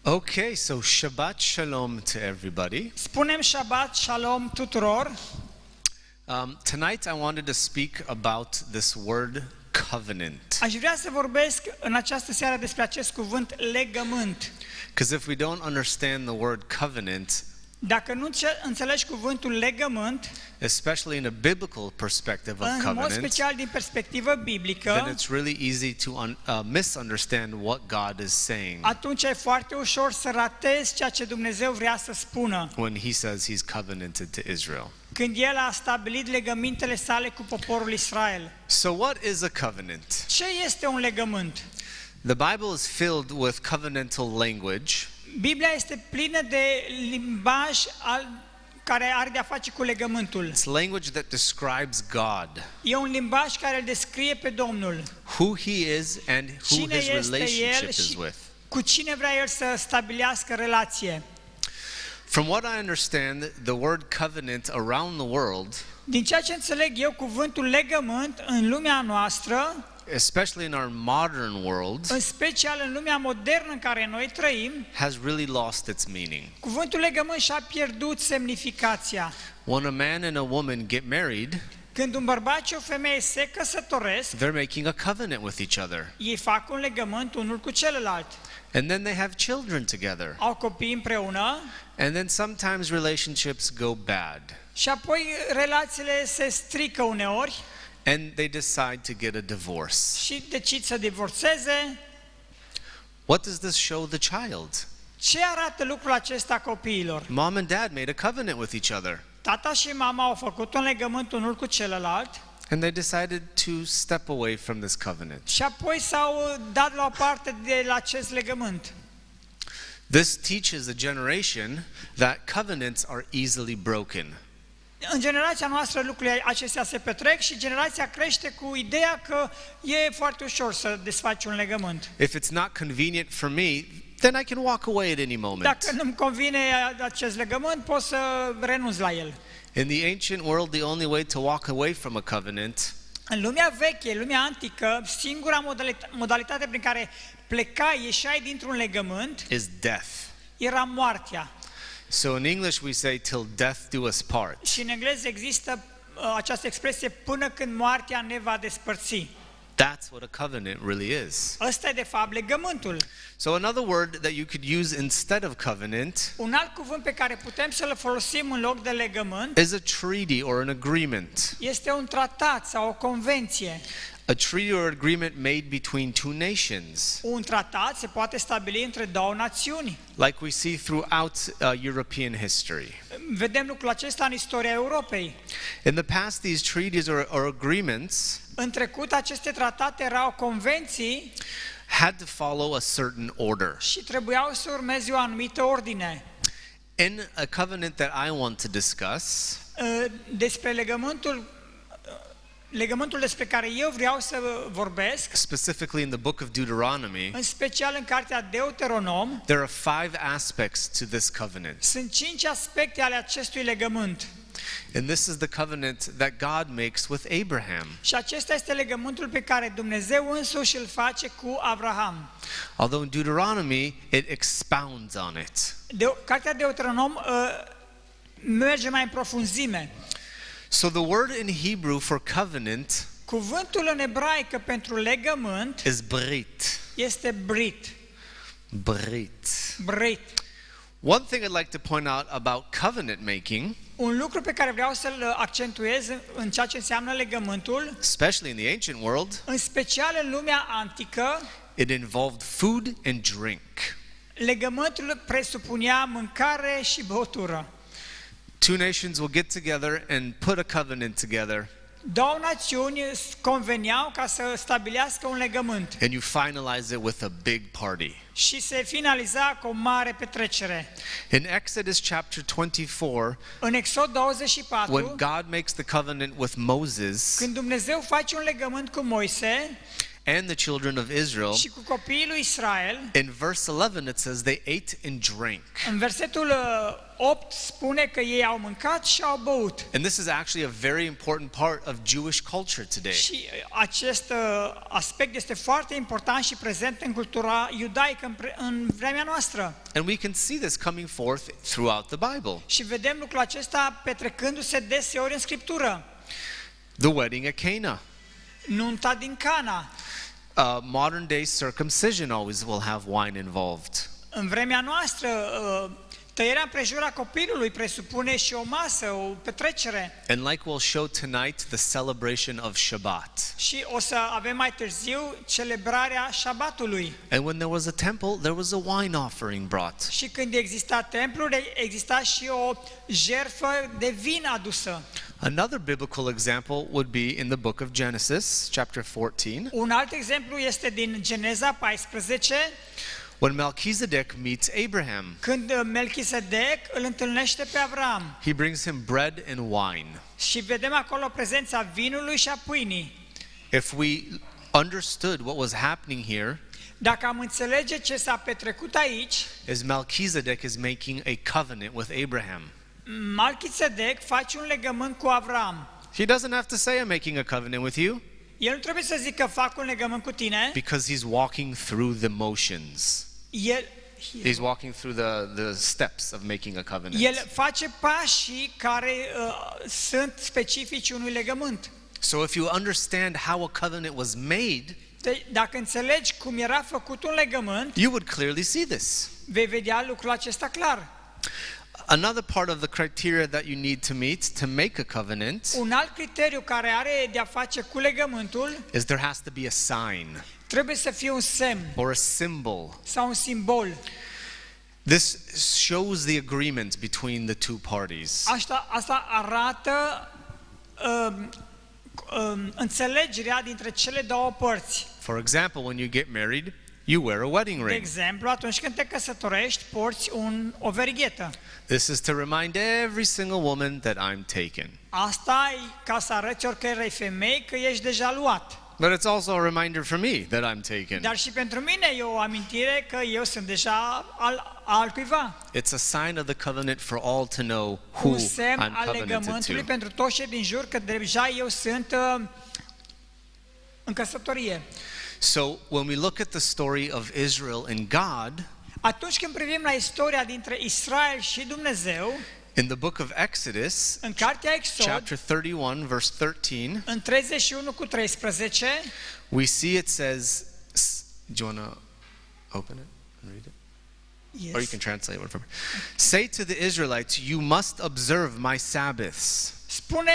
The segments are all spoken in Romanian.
Okay, so Shabbat Shalom to everybody. Spunem Shabbat Shalom tuturor. Tonight I wanted to speak about this word covenant. Aș vrea să vorbesc în această seară despre acest cuvânt legământ. Because if we don't understand the word covenant, Dacă nu înțelegi cuvântul legământ, especially in a biblical perspective of în mod covenant, special din perspectivă biblică, then it's really easy to misunderstand what God is saying atunci e foarte ușor să ratezi ceea ce Dumnezeu vrea să spună. when he says he's covenanted to Israel. Când El a stabilit legămintele sale cu poporul Israel. So what is a covenant? Ce este un legământ? The Bible is filled with covenantal language. Biblia este plină de limbaj care are de-a face cu legământul. It's language that describes God, E un limbaj care îl descrie pe Domnul. who he is and who Cine his este relationship El is și with. cu cine vrea El să stabilească relație. From what I understand, the word covenant around the world, Din ceea ce înțeleg eu, cuvântul legământ în lumea noastră, especially in our modern world, în special în lumea modernă în care noi trăim, has really lost its meaning. cuvântul legământ și-a pierdut semnificația. When a man and a woman get married, Când un bărbat și o femeie se căsătoresc, they're making a covenant with each other. ei fac un legământ unul cu celălalt. And then they have children together. Au copii împreună And then sometimes relationships go bad. și apoi relațiile se strică uneori And they decide to get a divorce. și decid să divorțeze. What does this show the child? Ce arată lucrul acesta copiilor? Mom and dad made a covenant with each other. Tata și mama au făcut un legământ unul cu celălalt And they decided to step away from this covenant. și apoi s-au dat la o parte de la acest legământ. This teaches a generation that covenants are easily broken. În generația noastră lucrurile acestea se petrec și generația crește cu ideea că e foarte ușor să desfaci un legământ. If it's not convenient for me, then I can walk away at any moment. Dacă nu-mi convine acest legământ, pot să renunț la el. In the ancient world, the only way to walk away from a covenant În lumea veche, lumea antică, singura modalitate prin care plecai, ieșai dintr-un legământ, is death. era moartea. So in English we say, till death do us part. Și în engleză există această expresie, până când moartea ne va despărți. That's what a covenant really is. Ăsta e de fapt legământul. So another word that you could use instead of covenant Un alt cuvânt pe care putem să-l folosim în loc de legământ is a treaty or an agreement. este un tratat sau o convenție. A treaty or agreement made between two nations, Un tratat se poate stabili între două națiuni. like we see throughout European history. Vedem lucrul acesta în istoria Europei. In the past, these treaties or agreements În trecut, aceste tratate erau convenții had to follow a certain order. și trebuiau să urmeze o anumită ordine. In a covenant that I want to discuss, Despre legământul despre care eu vreau să vorbesc, specifically in the book of Deuteronomy, în special în cartea Deuteronom, there are 5 aspects to this covenant. sunt 5 aspecte ale acestui legământ. And this is the covenant that God makes with Abraham. Și acesta este legământul pe care Dumnezeu însuși îl face cu Abraham. Although in Deuteronomy it expounds on it. Cartea Deuteronom merge mai în profunzime. So the word in Hebrew for covenant Cuvântul în ebraică pentru legământ is brit. este brit. Brit. Brit. One thing I'd like to point out about covenant making, Un lucru pe care vreau să-l accentuez în ceea ce înseamnă legământul, especially in the ancient world, în special în lumea antică, it involved food and drink. legământul presupunea mâncare și băutură. Two nations will get together and put a covenant together, Două națiuni conveneau ca să stabilească un legământ and you finalize it with a big party. și se finaliza cu o mare petrecere. In Exodus chapter 24, În Exod when 24, God makes the covenant with Moses, când Dumnezeu face un legământ cu Moise, and the children of Israel. și cu copiii lui Israel. In verse 11 it says they ate and drank. În versetul 8 spune că ei au mâncat și au băut. And this is actually a very important part of Jewish culture today. Și acest aspect este foarte important și prezent în cultura iudaică în vremea noastră. And we can see this coming forth throughout the Bible. Și vedem lucrul acesta petrecându-se deseori în Scriptură. The wedding at Cana. Nunta din Cana. Modern day circumcision always will have wine involved. În vremea noastră, tăierea împrejura copilului presupune și o masă, o petrecere. And like we'll show tonight, the celebration of Shabbat. Și o să avem mai târziu celebrarea Șabatului. And when there was a temple, there was a wine offering brought. Și când exista templul, exista și o jertfă de vin adusă. Another biblical example would be in the book of Genesis, chapter 14. Un alt exemplu este din Geneza 14, When Melchizedek meets Abraham, când Melchisedec îl întâlnește pe Avram. he brings him bread and wine. Și vedem acolo prezența vinului și a pâinii. If we understood what was happening here, Dacă am înțelege ce s-a petrecut aici, is Melchizedek is making a covenant with Abraham. Melchisedec face un legământ cu Avram. He doesn't have to say, I'm making a covenant with you, El nu trebuie să zică fac un legământ cu tine. because he's walking through the motions. El He's walking through the steps of making a covenant. El face pașii care sunt specifici unui legământ. So if you understand how a covenant was made, Dacă înțelegi cum era făcut un legământ, you would clearly see this. vei vedea lucrul acesta clar. Another part of the criteria that you need to meet to make a covenant Un alt criteriu care are de a face cu legământul, is there has to be a sign trebuie să fie un semn or a symbol. sau un simbol. This shows the agreement between the two parties. Asta arată înțelegerea dintre cele două părți. For example, when you get married, you wear a wedding De ring. exemplu, atunci când te căsătorești, porți o verighetă. This is to remind every single woman that I'm taken. Asta e ca să arăți oricărei femei că ești deja luat. But it's also a reminder for me that I'm taken. Dar și pentru mine e o amintire că eu sunt deja al cuiva. It's a sign of the covenant for all to know who Un semn I'm al covenanted legământului to. pentru toți cei din jur că deja eu sunt în căsătorie. So when we look at the story of Israel and God, Atunci când privim la istoria dintre Israel și Dumnezeu, in the book of Exodus, în cartea Exod, chapter 31, verse 13, în 31 cu 13, we see it says, do you want to open it and read it? Or you can translate whatever. Say to the Israelites, you must observe my Sabbaths. spune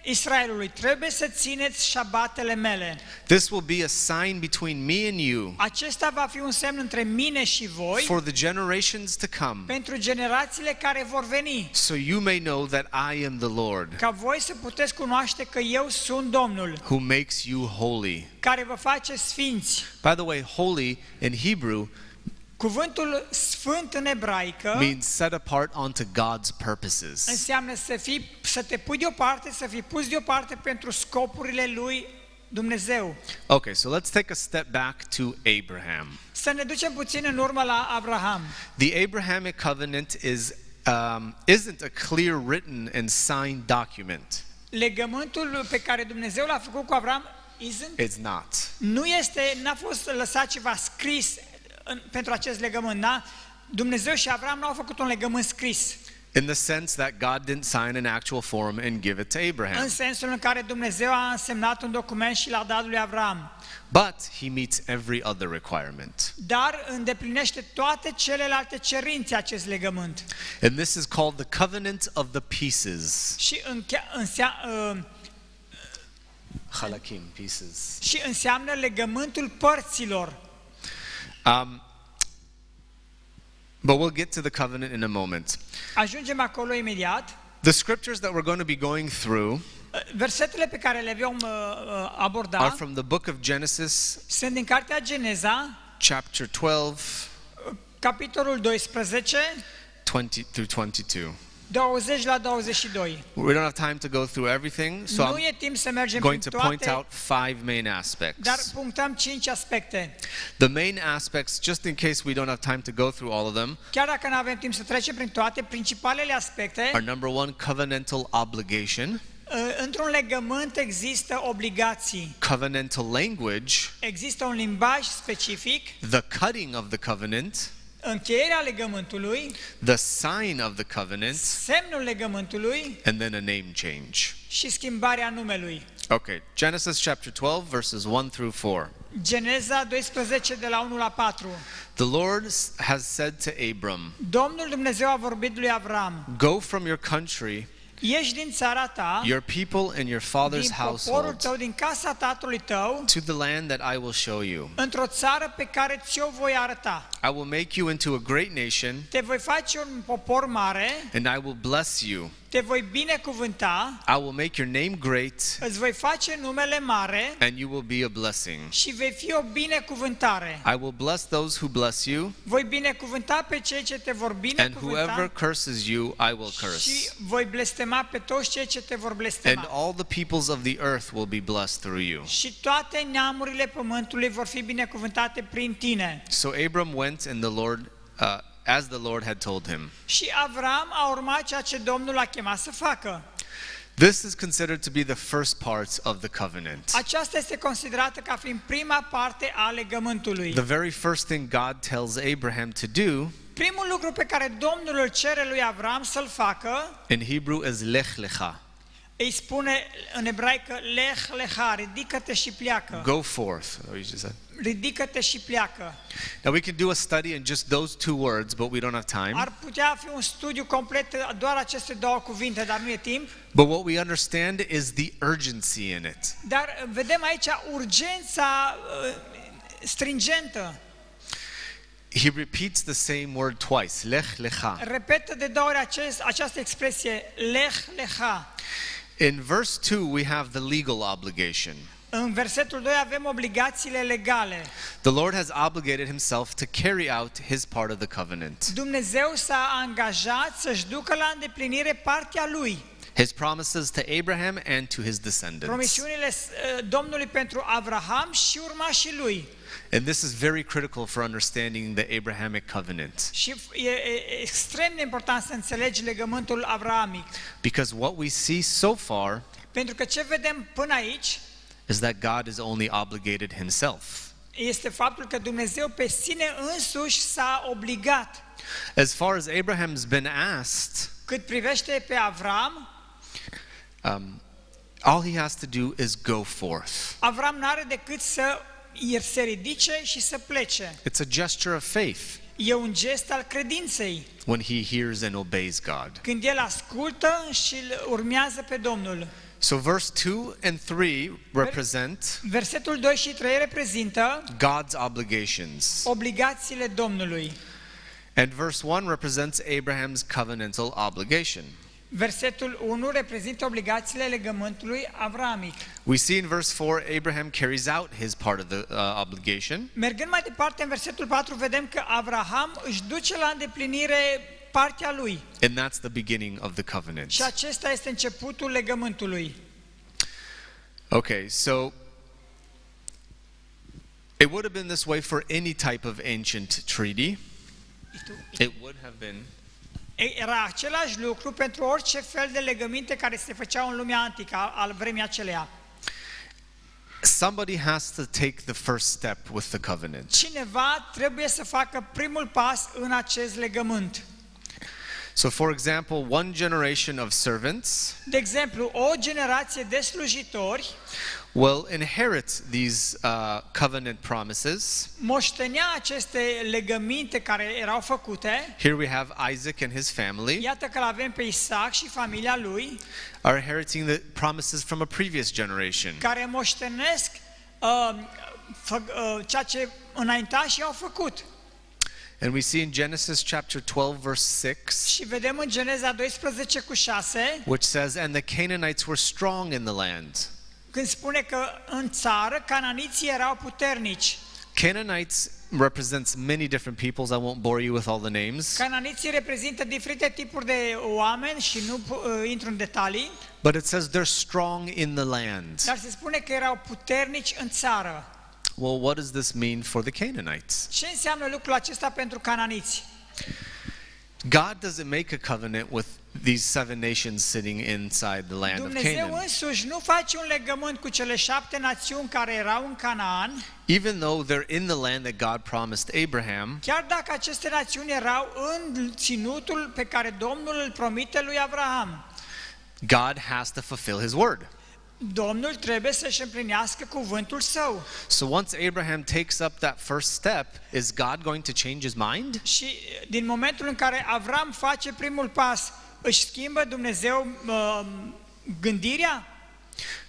Israelului, trebuie să țineți șabatele mele. This will be a sign between me and you Acesta va fi un semn între mine și voi for the generations to come, pentru generațiile care vor veni, so you may know that I am the Lord, ca voi să puteți cunoaște că eu sunt Domnul, who makes you holy. care vă face sfinți. By the way, holy in Hebrew Cuvântul sfânt în ebraică means set apart unto God's purposes. înseamnă să te pui deoparte, să fii pus deoparte pentru scopurile lui Dumnezeu. Okay, so let's take a step back to Abraham. Să ne ducem puțin în urmă la Abraham. The Abrahamic Covenant isn't a clear written and signed document. Legământul pe care Dumnezeu l-a făcut cu Abraham It's not. n-a fost lăsat ceva scris pentru acest legământ, da? Dumnezeu și Avram n-au făcut un legământ scris. In the sense that God didn't sign an actual form and give it to Abraham. În sensul în care Dumnezeu a însemnat un document și l-a dat lui Avram. But he meets every other requirement. Dar îndeplinește toate celelalte cerințe acest legământ. And this is called the covenant of the pieces. Halakim, pieces. Și înseamnă legământul părților. But we'll get to the covenant in a moment. Ajungem acolo imediat. The scriptures that we're going to be going through Versetele pe care le vom aborda are from the book of Genesis, sunt din cartea Geneza, chapter 12, capitolul 12, 20 through 22. 20 la 22. We don't have time to go through everything, so Nu e I'm timp să mergem going prin to point toate, out 5 main dar aspects. punctăm 5 aspecte. The main aspects, just in case we don't have time to go through all of them, Chiar dacă nu avem timp să trecem prin toate, principalele aspecte, are number 1, covenantal obligation, într-un legământ există obligații. covenantal language, Există un limbaj specific, the cutting of the covenant, încheierea legământului, the sign of the covenant, semnul legământului and then a name change. și schimbarea numelui. Okay, Genesis chapter 12, verses 1 through 4. Geneza 12 de la 1 la 4. The Lord has said to Abram, Domnul Dumnezeu a vorbit lui Avram: go from your country, ieși din țara ta, your people and your father's din poporul household, tău, din casa tatălui tău, to the land that I will show you. într-o țară pe care ți-o voi arăta. I will make you into a great nation, Te voi face un popor mare, and I will bless you. te voi binecuvânta, I will make your name great, îți voi face numele mare and you will be a blessing. și vei fi o binecuvântare. I will bless those who bless you, Voi binecuvânta pe cei ce te vor and whoever binecuvânta curses you, I will și curse. voi blestema pe toți cei ce te vor And blestema. all the peoples of the earth will be blessed through you. Și toate neamurile pământului vor fi binecuvântate prin tine. So Abram went and the Lord, as the Lord had told him. Și Avram a urmat ceea ce Domnul l-a chemat să facă. This is considered to be the first part of the covenant. Aceasta este considerată ca fiind prima parte a legământului. The very first thing God tells Abraham to do Primul lucru pe care Domnul îl cere lui Avram să-l facă, in Hebrew is lech lecha. îi spune în ebraică lech lecha, ridică-te și pleacă. Go forth. Oh, you just said. Ridică-te și pleacă. Now we can do a study in just those 2 words, but we don't have time. Ar putea fi un studiu complet doar aceste două cuvinte, dar nu e timp. But what we understand is the urgency in it. Dar vedem aici urgența stringentă. He repeats the same word twice, lech lecha. Repetă de 2 ori această expresie, lech lecha. In verse 2 we have the legal obligation. În versetul 2 avem obligațiile legale. The Lord has obligated himself to carry out his part of the covenant. Dumnezeu s-a angajat să-și ducă la îndeplinire partea lui. His promises to Abraham and to his descendants. Promisiunile Domnului pentru Abraham și urmașii lui. And this is very critical for understanding the Abrahamic Covenant. Și e extrem de important să înțelegi legământul avrahamic. Because what we see so far Pentru că ce vedem până aici is that God is only obligated himself. este faptul că Dumnezeu pe sine însuși s-a obligat. As far as Abraham's been asked, Cât privește pe Avram, all he has to do is go forth. Avram n-are decât să se ridice și să plece. It's a gesture of faith E un gest al credinței. when he hears and obeys God. Când el ascultă și îl urmează pe Domnul. So verse 2 and 3 represent Versetul 2 și 3 reprezintă God's obligations. obligațiile Domnului. And verse 1 represents Abraham's covenantal obligation. Versetul 1 reprezintă obligațiile legământului avrahamic. We see in verse 4 Abraham carries out his part of the obligation. Mergând mai departe, în versetul 4 vedem că Abraham își duce la îndeplinire partea lui. And that's the beginning of the covenant. Și acesta este începutul legământului. Okay, so it would have been this way for any type of ancient treaty. It would have been. Era același lucru pentru orice fel de legăminte care se făceau în lumea antică, al vremii aceleia. Somebody has to take the first step with the covenant. Cineva trebuie să facă primul pas în acest legământ. So for example, one generation of servants De exemplu, o generație de slujitori will inherit these covenant promises. moștenea aceste legăminte care erau făcute. Here we have Isaac and his family Iată că l-avem pe Isaac și familia lui, are inheriting the promises from a previous generation. care moștenesc ceea ce înaintașii au făcut. And we see in Genesis chapter 12 verse 6, Și vedem în Geneza 12 cu 6, which says, and the Canaanites were strong in the land. când spune că în țară cananiții erau puternici. Canaanites represents many different peoples. I won't bore you with all the names. Cananiții reprezintă diferite tipuri de oameni și nu intru în detalii, But it says they're strong in the land. dar se spune că erau puternici în țară. Well, what does this mean for the Canaanites? Ce înseamnă lucrul acesta pentru cananiți? God doesn't make a covenant with these 7 nations sitting inside the land of Dumnezeu Canaan. însuși nu face un legământ cu cele 7 națiuni care erau în Canaan, Even though they're in the land that God promised Abraham, chiar dacă aceste națiuni erau în ținutul pe care Domnul îl promite lui Abraham. God has to fulfill his word. Domnul trebuie să-și împlinească cuvântul său. So once Abraham takes up that first step, is God going to change his mind? Și din momentul în care Avram face primul pas, își schimbă Dumnezeu gândirea?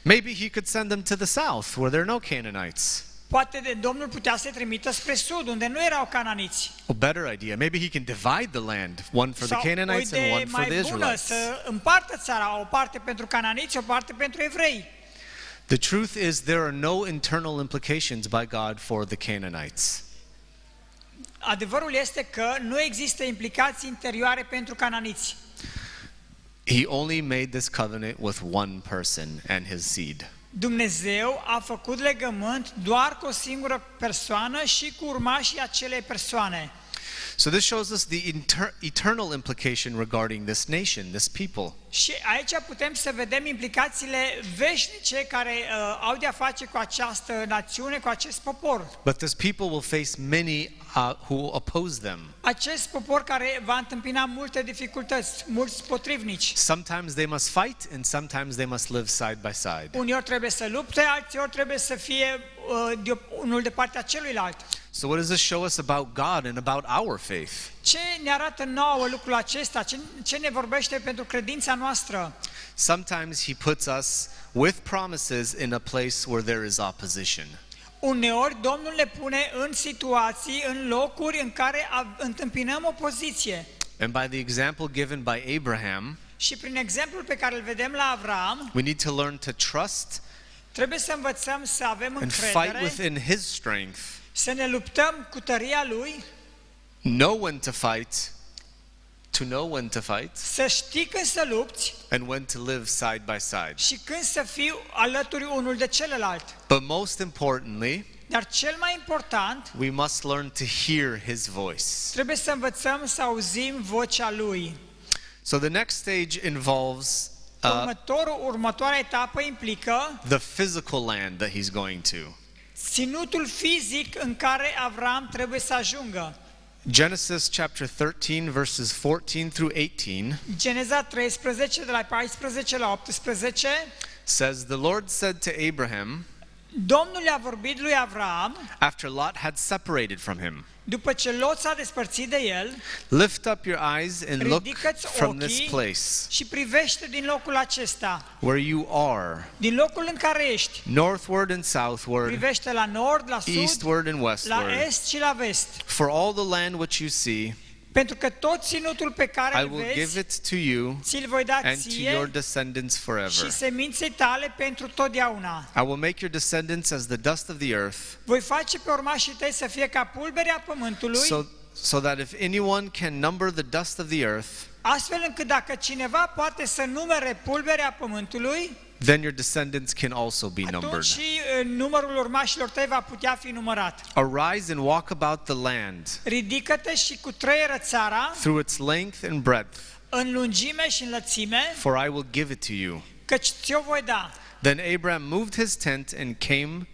Maybe he could send them to the south where there are no Canaanites. Poate Domnul putea să-i trimită spre sud, unde nu erau cananiți. A better idea. Maybe he can divide the land, one for the Sau o Canaanites and idee one for the mai bună, Israelites. să împartă țara, o parte pentru cananiți, o parte pentru evrei. The truth is there are no internal implications by God for the Canaanites. Adevărul este că nu există implicații interioare pentru cananiți. He only made this covenant with one person and his seed. Dumnezeu a făcut legământ doar cu o singură persoană și cu urmașii acelei persoane. So this shows us the eternal implication regarding this nation, this people. Și aici putem să vedem implicațiile veșnice care au de-a face cu această națiune, cu acest popor. But this people will face many who oppose them. Acest popor care va întâmpina multe dificultăți, mulți potrivnici. Sometimes they must fight and sometimes they must live side by side. Uneori trebuie să lupte, alteori trebuie să fie unul de partea celuilalt. So what does this show us about God and about our faith? Ce ne arată nouă lucrul acesta? Ce ne vorbește pentru credința noastră? Sometimes he puts us with promises in a place where there is opposition. Uneori Domnul ne pune în situații, în locuri în care întâmpinăm opoziție. And by the example given by Abraham, Și prin exemplul pe care îl vedem la Avram, we need to learn to trust trebuie să învățăm să avem and fight încredere, within his strength, să ne luptăm cu tăria Lui, know when to fight, to know when to fight, să știi când să lupți and when to live side by side. și când să fii alături unul de celălalt. But most importantly, Dar cel mai important, we must learn to hear his voice. trebuie să învățăm să auzim vocea Lui. So the next stage involves Următoarea etapă implică the physical land that he's going to. ținutul fizic în care Avram trebuie să ajungă. Genesis chapter 13 verses 14 through 18 Geneza 13 de la 14 la 18 says, "The Lord said to Abraham, Domnul i-a vorbit lui Avram after Lot had separated from him, după ce Lot s-a despărțit de el, lift up your eyes and look ridică-ți from this ochii place și privește din locul acesta, where you are, din locul în care ești. northward and southward, Privește la nord, la sud, eastward and la westward. est și la vest. For all the land which you see, Pentru că tot ținutul pe care I îl will give vezi, it to you ți-l voi da and to your ție descendants forever. și seminței tale pentru totdeauna. I will make your descendants as the dust of the earth, Voi face pe urmașii tăi să fie ca pulberea pământului, so that if anyone can number the dust of the earth, astfel încât dacă cineva poate să numere pulberea pământului, then your descendants can also be numbered. atunci și numărul urmașilor tăi va putea fi numărat. Arise and walk about the land Ridică-te și cutreieră țara through its length and breadth, în lungime și în lățime, for I will give it to you. căci ți-o voi da. Then Abraham moved his tent and came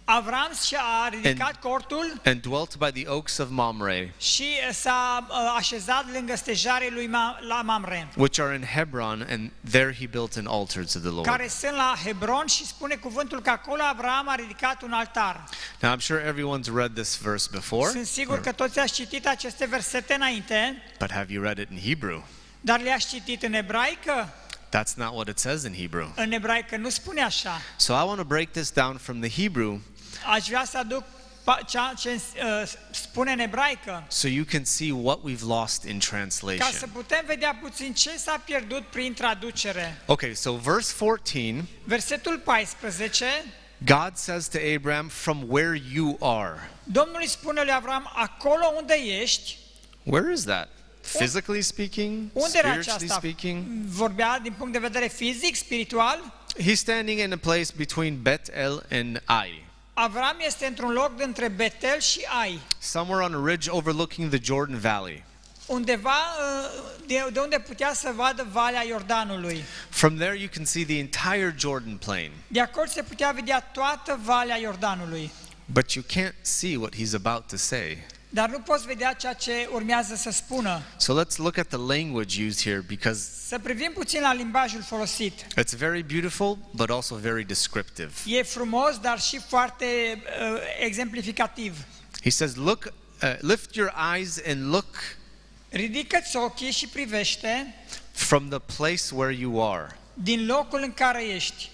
Avram și-a ridicat cortul and dwelt by the oaks of Mamre, și s-a așezat lângă stejarii lui la Mamre, which are in Hebron, and there he built an altar to the Lord. care sunt la Hebron, și spune cuvântul că acolo Avram a ridicat un altar. Now I'm sure everyone's read this verse before, Sunt sigur că toți ați citit aceste versete înainte, but have you read it in Hebrew? dar le-ați citit în ebraică? That's not what it says in Hebrew. În ebraică nu spune așa. So I want to break this down from the Hebrew Aș vrea să aduc ceea ce spune în ebraică, so you can see what we've lost in ca să translation. putem vedea puțin ce s-a pierdut prin traducere. Okay, so verse 14 Versetul 14 God says to Abraham, from where you are. Domnul îi spune lui Avram, acolo unde ești. Where is that? Physically speaking? Unde era Spiritually aceasta? speaking? Vorbea din punct de vedere fizic, spiritual? He's standing in a place between Bethel and Ai. Avram este într-un loc dintre Betel și Ai. Somewhere on a ridge overlooking the Jordan Valley. Undeva de unde putea să vadă Valea Iordanului. From there you can see the entire Jordan plain. De acolo se putea vedea toată Valea Iordanului. But you can't see what he's about to say. Dar nu poți vedea ceea ce urmează să spună. So let's look at the language used here because Să privim puțin la limbajul folosit. it's very beautiful but also very descriptive. E frumos, dar și foarte exemplificativ. He says, "Look, lift your eyes and look Ridică-ți ochii și privește from the place where you are." din locul în care ești.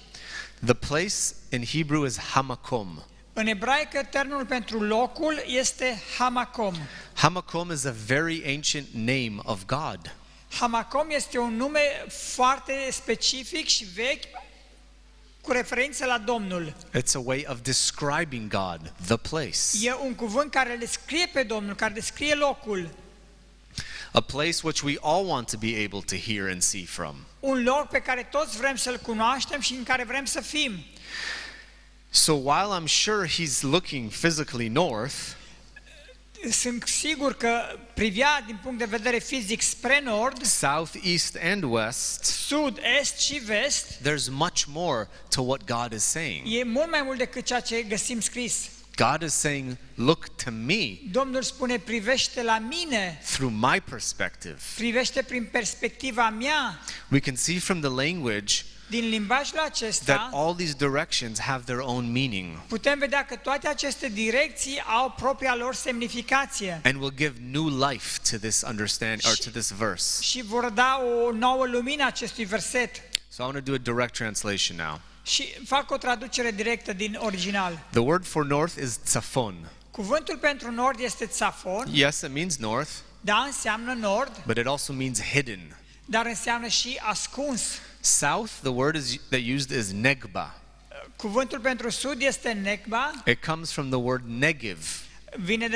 The place in Hebrew is hamakom. În ebraică, termenul pentru locul este hamakom. Hamakom is a very ancient name of God. Hamakom este un nume foarte specific și vechi cu referință la Domnul. It's a way of describing God, the place. E un cuvânt care le descrie pe Domnul, care descrie locul. A place which we all want to be able to hear and see from. Un loc pe care toți vrem să-l cunoaștem și în care vrem să fim. So while I'm sure he's looking physically north, Sunt sigur că privea din punct de vedere fizic spre nord, south, east, and west, sud, est și vest. there's much more to what God is saying. E mult mai mult decât ceea ce găsim scris. God is saying, look to me Domnul spune, privește la mine, through my perspective. privește prin perspectiva mea. We can see from the language Din limbajul that acesta all these directions have their own meaning putem vedea că toate aceste direcții au propria lor semnificație and will give new life to this to this verse. și vor da o nouă lumină acestui verset. So I want to do a direct translation now. Și fac o traducere directă din original. The word for north is tzafon. Cuvântul pentru nord este tzafon, Yes, it means north, da, înseamnă nord, but it also means hidden. dar înseamnă și ascuns. South, the word that used is negba. Cuvântul pentru sud este nekba, It comes from the word negev, vine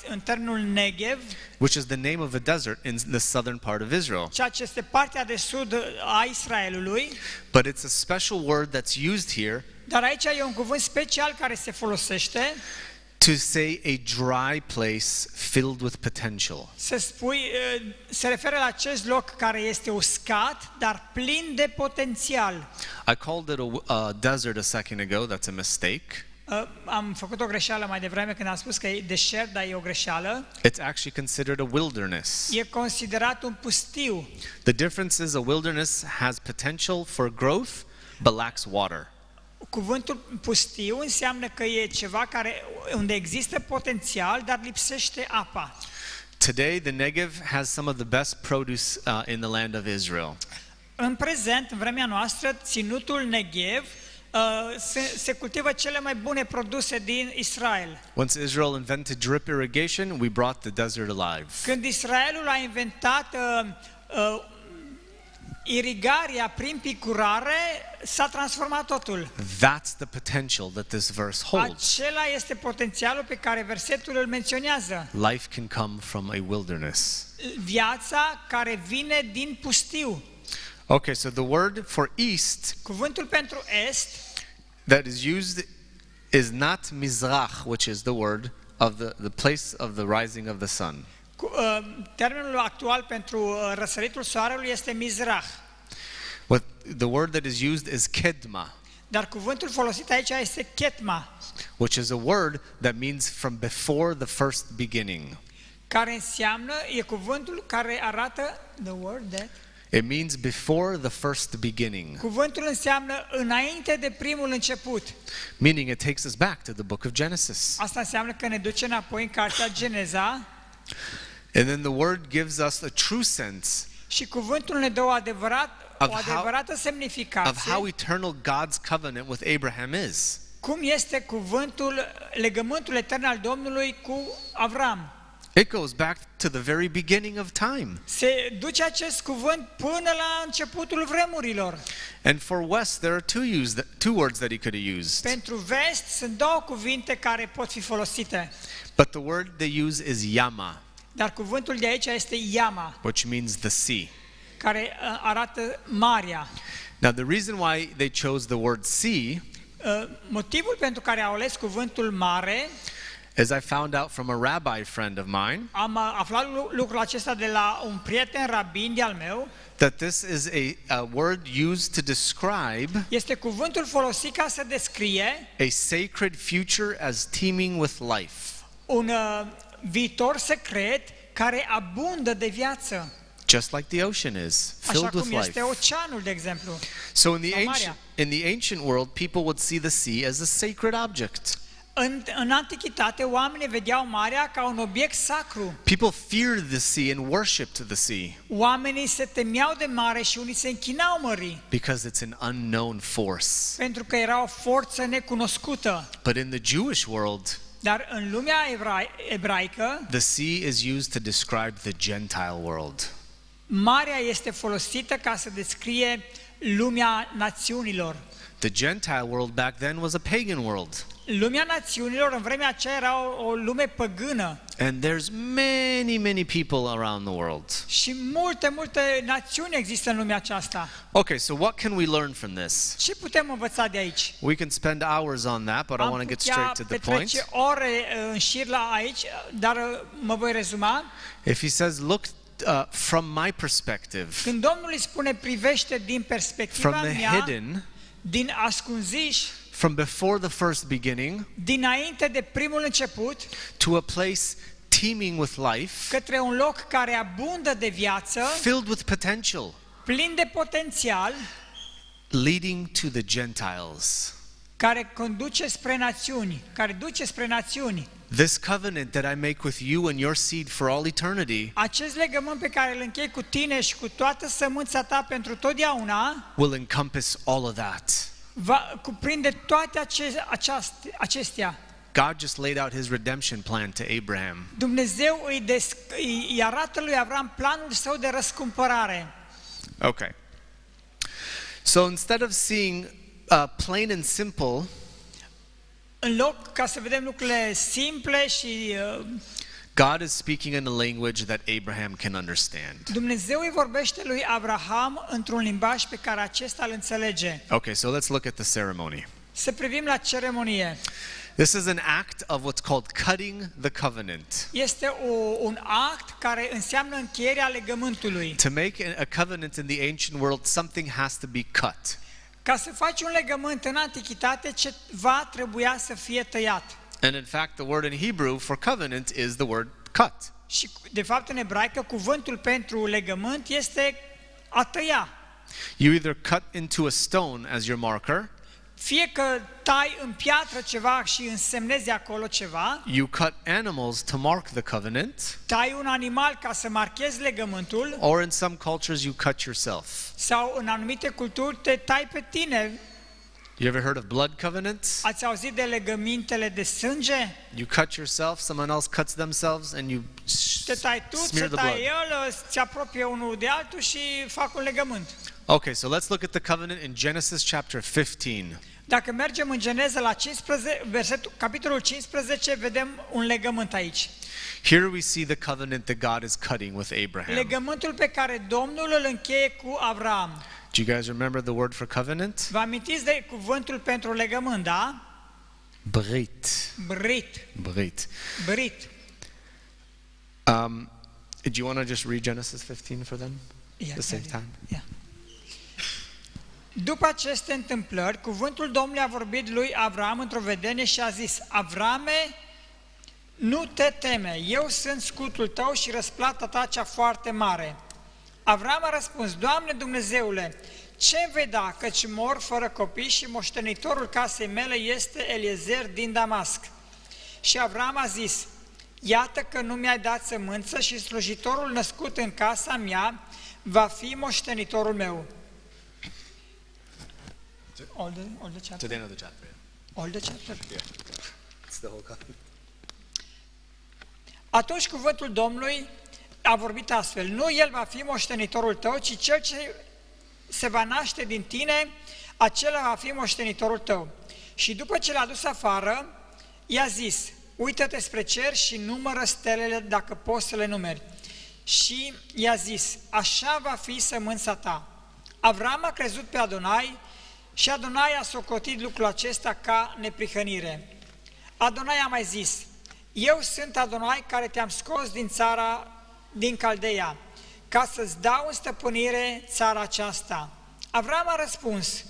în termenul Negev, which is the name of a desert in the southern part of Israel. ceea ce este partea de sud a Israelului, But it's a special word that's used here dar aici e un cuvânt special care se folosește to say a dry place filled with potential. se referă la acest loc care este uscat, dar plin de potențial. I called it a desert a second ago. That's a mistake. Am făcut o greșeală mai devreme când am spus că e deșert, dar e o greșeală. It's actually considered a wilderness. E considerat un pustiu. The difference is a wilderness has potential for growth but lacks water. Cuvântul pustiu înseamnă că e ceva unde există potențial, dar lipsește apa. Today, the Negev has some of the best produce in the land of Israel. În prezent, în vremea noastră, ținutul Negev se cultivă cele mai bune produse din Israel. Once Israel invented drip irrigation, we brought the desert alive. Când Israelul a inventat irigarea prin picurare, s-a transformat totul. That's the potential that this verse holds. Acela este potențialul pe care versetul îl menționează. Life can come from a wilderness. Viața care vine din pustiu. Okay, so the word for east Cuvântul pentru est that is used is not mizrach, which is the word of the place of the rising of the sun. Termenul actual pentru răsăritul soarelui este mizrach. The word that is used is kedma, Dar cuvântul folosit aici este ketma, which is a word that means from before the first beginning. care înseamnă, e cuvântul care arată the word that. It means before the first beginning, Cuvântul înseamnă înainte de primul început. meaning it takes us back to the book of Genesis. Asta înseamnă că ne duce înapoi în cartea Geneza And then the word gives us a true sense și cuvântul ne dă o adevărată of semnificație. how eternal God's covenant with Abraham is. Cum este legământul etern al Domnului cu Avram. It goes back to the very beginning of time. Se duce acest cuvânt până la începutul vremurilor. And for West, there are two words that he could have used. Pentru vest sunt două cuvinte care pot fi folosite. But the word they use is yama, Dar cuvântul de aici este yama, which means the sea. care arată marea. Now, the reason why they chose the word sea Motivul pentru care au ales cuvântul mare, is I found out from a rabbi friend of mine am aflat lucrul acesta de la un prieten rabin de-al meu, that this is a word used to describe este cuvântul folosit ca să descrie a sacred future as teeming with life. un viitor secret care abundă de viață, Just like the ocean is, așa filled with cum life. este oceanul, de exemplu. So Marea. in the ancient world, people would see the sea as a sacred object. În antichitate, oamenii vedeau marea ca un obiect sacru. People feared the sea and worshipped the sea Oamenii se temeau de mare și unii se închinau mării, because it's an unknown force. pentru că era o forță necunoscută. But in the Jewish world, Dar în lumea ebraică, the sea is used to describe the Gentile world. marea este folosită ca să descrie lumea națiunilor. The Gentile world back then was a pagan world. Lumea națiunilor în vremea aceea era o lume păgână. And there's many people around the world. Și multe națiuni există în lumea aceasta. Okay, so what can we learn from this? Ce putem învăța de aici? We can spend hours on that, but I want to get straight to the point. petrece ore în șir la aici, dar mă voi rezuma. If he says, look from my perspective, Când Domnul îi spune privește din perspectiva from the mea, hidden, din ascunziș, from before the first beginning, dinainte de primul început, to a place teeming with life, către un loc care abundă de viață, filled with potential, plin de potențial, leading to the Gentiles. care conduce spre națiuni, care duce spre națiuni. This covenant that I make with you and your seed for all eternity Acest legământ pe care îl închei cu tine și cu toată sămânța ta pentru totdeauna will encompass all of that. va cuprinde toate acestea. God just laid out his redemption plan to Abraham. Dumnezeu îi arată lui Avram planul său de răscumpărare. Okay. So instead of seeing plain and simple, În loc ca să vedem lucrurile simple și God is speaking in a language that Abraham can understand. Dumnezeu îi vorbește lui Abraham într-un limbaj pe care acesta îl înțelege. Okay, so let's look at the ceremony. Să privim la ceremonie. This is an act of what's called cutting the covenant. Este un act care înseamnă încheierea legământului. To make a covenant in the ancient world, something has to be cut. Ca să faci un legământ în antichitate, ceva trebuia să fie tăiat. And in fact, the word in Hebrew for covenant is the word cut. Și de fapt în ebraică cuvântul pentru legământ este a tăia. You either cut into a stone as your marker, Fie că tai în piatră ceva și însemnezi acolo ceva, you cut animals to mark the covenant, tai un animal ca să marchezi legământul, or in some cultures you cut yourself. sau în anumite culturi te tai pe tine. You ever heard of blood covenants? Ați auzit de legămintele de sânge? You cut yourself, someone else cuts themselves, and you Te tai tu, smear se the blood. tai el, se apropie unul de altul și fac un legământ. Okay, so let's look at the covenant in Genesis chapter 15. Dacă mergem în Geneza la 15, capitolul 15, vedem un legământ aici. Here we see the covenant that God is cutting with Abraham. Legământul pe care Domnul îl încheie cu Avram. Do you guys remember the word for covenant? Vă amintiți de cuvântul pentru legământ, da? Brit. Brit. Brit. Brit. Do you want to just read Genesis 15 for them? Yeah, To save time. yeah. După aceste întâmplări, cuvântul Domnului a vorbit lui Avram într-o vedenie și a zis: Avrame, nu te teme, eu sunt scutul tău și răsplata ta cea foarte mare. Avram a răspuns: Doamne Dumnezeule, ce vei da, căci mor fără copii și moștenitorul casei mele este Eliezer din Damasc? Și Avram a zis: iată că nu mi-ai dat sămânță și slujitorul născut în casa mea va fi moștenitorul meu. All the chapter? To the end of the chapter. All the chapter? Yeah. It's the whole covenant. Atunci cuvântul Domnului a vorbit astfel: nu el va fi moștenitorul tău, ci cel ce se va naște din tine, acela va fi moștenitorul tău. Și după ce l-a dus afară, i-a zis: uită-te spre cer și numără stelele dacă poți să le numeri. Și i-a zis: așa va fi sămânța ta. Avram a crezut pe Adonai și Adonai a socotit lucrul acesta ca neprihănire. Adonai a mai zis: eu sunt Adonai care te-am scos din țara din Caldeia, ca să-ți dau în stăpânire țara aceasta. Avram a răspuns: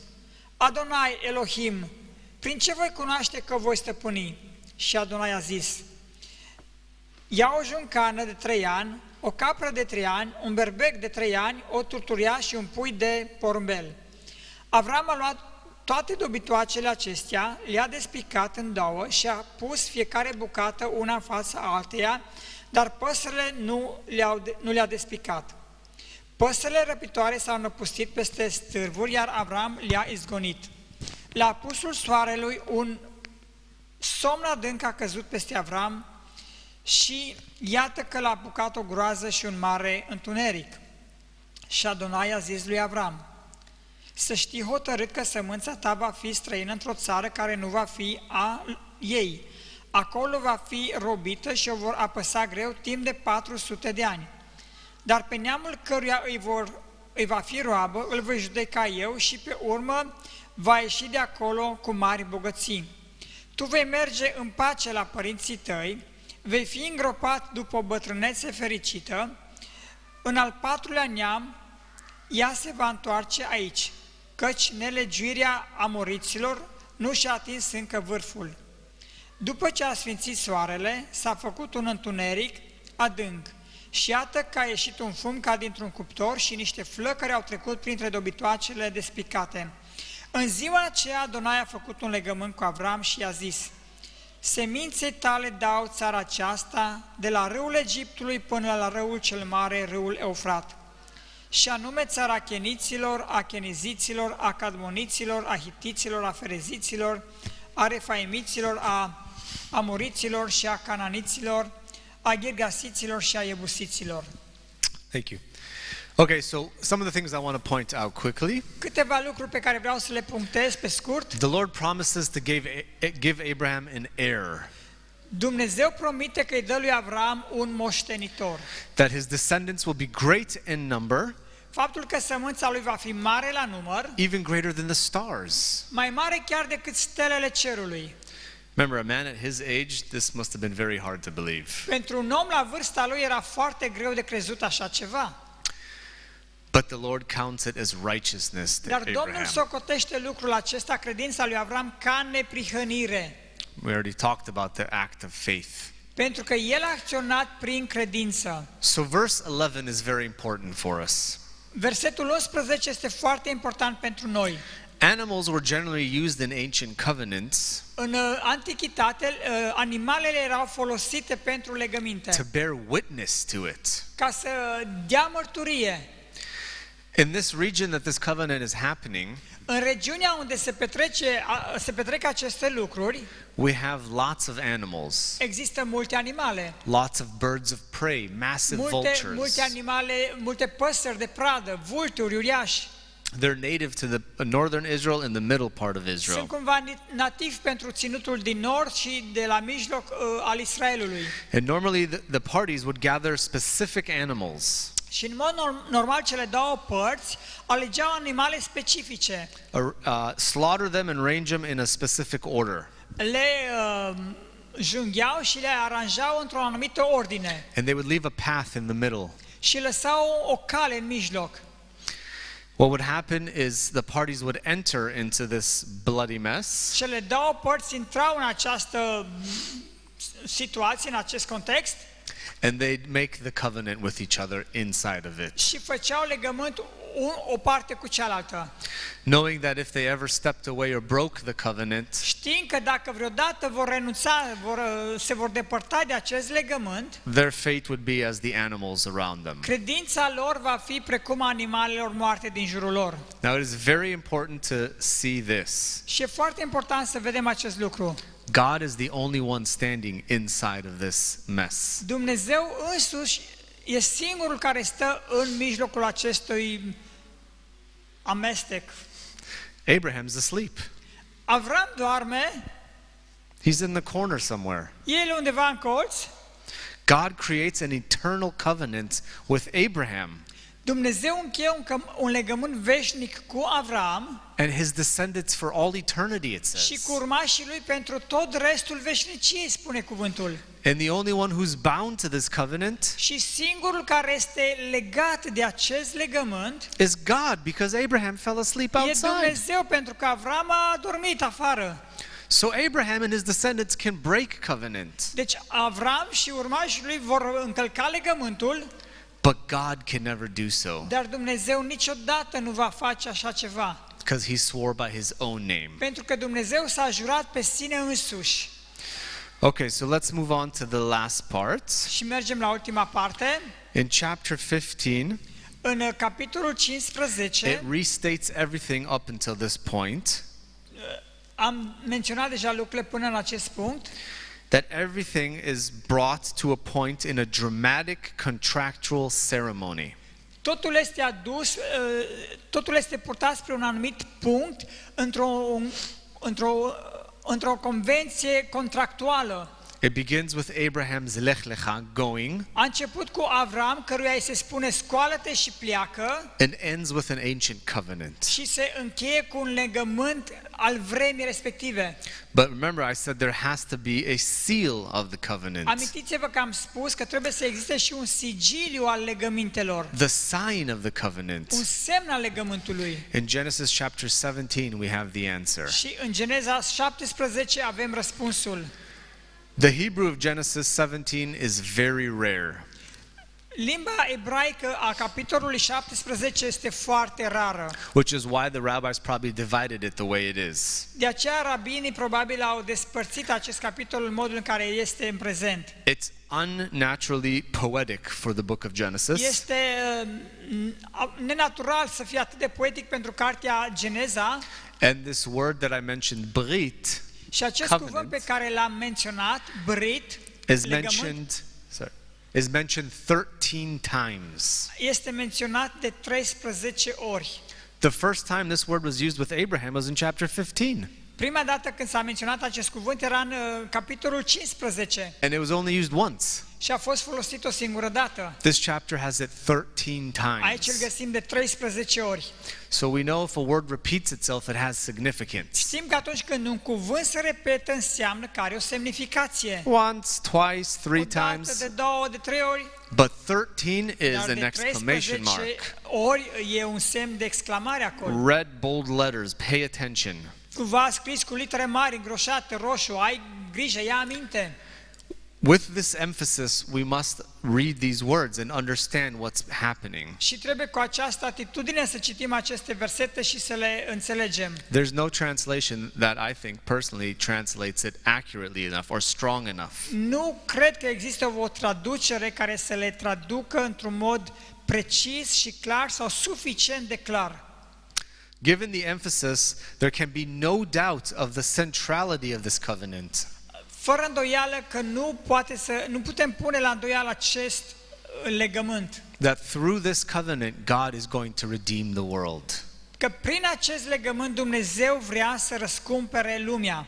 Adonai Elohim, prin ce voi cunoaște că voi stăpâni? Și Adonai a zis: ia o juncană de 3 ani, o capră de 3 ani, un berbec de 3 ani, o turturia și un pui de porumbel. Avram a luat toate dobitoacele acestea, le-a despicat în 2 și a pus fiecare bucată una în fața alteia, dar păsările nu le-a despicat. Păsările răpitoare s-au năpustit peste stârvuri, iar Avram le-a izgonit. La apusul soarelui un somn adânc a căzut peste Avram și iată că l-a apucat o groază și un mare întuneric. Și Adonai a zis lui Avram: să știi hotărât că sămânța ta va fi străină într-o țară care nu va fi a ei. Acolo va fi robită și o vor apăsa greu timp de 400 de ani. Dar pe neamul căruia îi va fi roabă, îl voi judeca eu și pe urmă va ieși de acolo cu mari bogății. Tu vei merge în pace la părinții tăi, vei fi îngropat după o bătrânețe fericită, în al 4-lea neam ea se va întoarce aici, căci nelegiuirea amoriților nu și-a atins încă vârful. După ce a sfințit soarele, s-a făcut un întuneric adânc și iată că a ieșit un fum ca dintr-un cuptor și niște flăcări au trecut printre dobitoacele despicate. În ziua aceea Adonai a făcut un legământ cu Avram și i-a zis: seminței tale dau țara aceasta, de la râul Egiptului până la râul cel mare, râul Eufrat, și anume țara Cheniților, a Cheniziților, a Cadmoniților, a Hitiților, a Fereziților, a Refaimiților, a Amoriților și a Cananiților, a Girgasiților și a Iebusiților. Thank you. Okay, so some of the things I want to point out quickly. Câteva lucruri pe care vreau să le punctez pe scurt. The Lord promises to give Abraham an heir. Dumnezeu promite că îi dă lui Avram un moștenitor. That his descendants will be great in number. Faptul că sămânța lui va fi mare la număr, even greater than the stars. mai mare chiar decât stelele cerului. Remember, a man at his age, this must have been very hard to believe. Pentru un om la vârsta lui era foarte greu de crezut așa ceva. But the Lord counts it as righteousness to Dar Domnul Abraham. socotește lucrul acesta, credința lui Avram, ca neprihănire. We already talked about the act of faith. Pentru că el a acționat prin credință. So verse 11 is very important for us. Versetul 11 este foarte important pentru noi. Animals were generally used in ancient covenants În antichitate, animalele erau folosite pentru legăminte, to bear witness to it. ca să dea mărturie. In this region that this covenant is happening, În regiunea unde se petrec aceste lucruri, we have lots of animals, există multe animale, lots of birds of prey, massive multe vultures. animale, multe păsări de pradă, vulturi uriași. They're native to the northern Israel and the middle part of Israel. Sunt cumva nativi pentru ținutul din nord și de la mijloc al Israelului. And normally the parties would gather specific animals, Și în mod normal cele două părți alegeau animale specifice. slaughter them and range them in a specific order. Le jungheau și le aranjau într-o anumită ordine. And they would leave a path in the middle. Și lăsau o cale în mijloc. What would happen is the parties would enter into this bloody mess. Cele două părți intrau în această situație, în acest context, And they'd make the covenant with each other inside of it, și făceau legământ o parte cu cealaltă, knowing that if they ever stepped away or broke the covenant, știind că dacă vreodată vor renunța, se vor depărta de acest legământ, their fate would be as the animals around them. credința lor va fi precum a animalelor moarte din jurul lor. Now it is very important to see this. Și e foarte important să vedem acest lucru. God is the only one standing inside of this mess. Dumnezeu însuși e singurul care stă în mijlocul acestui amestec. Abraham's asleep. Avram doarme, He's in the corner somewhere. el e undeva în colț. God creates an eternal covenant with Abraham Dumnezeu încheie un legământ veșnic cu Avram and his descendants for all eternity, it și cu says. urmașii lui pentru tot restul veșniciei, spune cuvântul. And the only one who's bound to this covenant Și singurul care este legat de acest legământ is God, because Abraham fell asleep e outside. Dumnezeu, pentru că Avram a dormit afară. So Abraham and his descendants can break covenant, Deci Avram și urmașii lui vor încălca legământul, but God can never do so dar Dumnezeu niciodată nu va face așa ceva, because he swore by his own name. pentru că Dumnezeu s-a jurat pe sine însuși. Okay, so let's move on to the last part. Și mergem la ultima parte. In chapter 15, În capitolul 15 it restates everything up until this point, am menționat deja lucrurile până la acest punct, that everything is brought to a point in a dramatic contractual ceremony. totul este adus, totul este purtat spre un anumit punct într-o convenție contractuală. It begins with Abraham's lech lecha, going, A început cu Avram, căruia îi se spune scoală-te și pleacă, and ends with an ancient covenant. și se încheie cu un legământ al vremii respective. But remember, I said there has to be a seal of the covenant, Amintiți-vă că am spus că trebuie să existe și un sigiliu al legămintelor, the sign of the covenant. un semn al legământului. In Genesis chapter 17, we have the answer. Și în Geneza 17 avem răspunsul. The Hebrew of Genesis 17 is very rare. Limba ebraică a capitolului 17 este foarte rară. Which is why the rabbis probably divided it the way it is. De aceea rabinii probabil au despărțit acest capitol în modul în care este în prezent. It's unnaturally poetic for the book of Genesis. Este nenatural să fie atât de poetic pentru cartea Geneza, And this word that I mentioned, brit, și acest covenant, cuvânt pe care l-am menționat, brit, is legământ, mentioned 13 times. este menționat de 13 ori. The first time this word was used with Abraham was in chapter 15. Prima dată când s-a menționat acest cuvânt era în capitolul 15 And it was only used once. și a fost folosit o singură dată. This chapter has it 13 Aici îl times. găsim de 13 ori. So we know if a word repeats itself, it has significance. Știm că atunci când un cuvânt se repetă, înseamnă că are o semnificație. Once, twice, O 3 dată, times. de două, de trei ori, But 13 is dar an de exclamation 13 mark. ori e un semn de exclamare acolo. Red, bold letters, pay attention. Cumva scris cu litere mari, îngroșate, roșu, ai grijă, ia aminte. With this emphasis, we must read these words and understand what's happening. Și trebuie cu această atitudine să citim aceste versete și să le înțelegem. There's no translation that I think personally translates it accurately enough or strong enough. Nu cred că există o traducere care să le traducă într-un mod precis și clar sau suficient de clar. Given the emphasis, there can be no doubt of the centrality of this covenant. Fără îndoială că nu putem pune la îndoială acest legământ. That through this covenant, God is going to redeem the world. Că prin acest legământ Dumnezeu vrea să răscumpere lumea.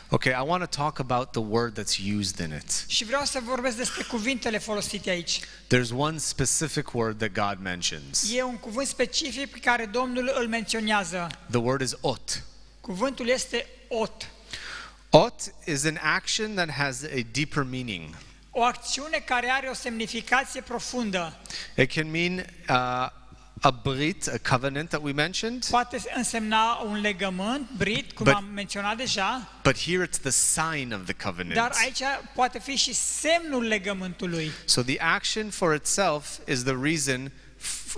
Okay, I want to talk about the word that's used in it. Și vreau să vorbesc despre cuvintele folosite aici. There's one specific word that God mentions. E un cuvânt specific pe care Domnul îl menționează. The word is ot. Cuvântul este ot. Ot is an action that has a deeper meaning. O acțiune care are o semnificație profundă. It can mean a brit, a covenant that we mentioned, Poate însemna un legământ, brit, cum But- am menționat deja, but here it's the sign of the dar covenant. aici poate fi și semnul legământului. So the action for itself is the reason,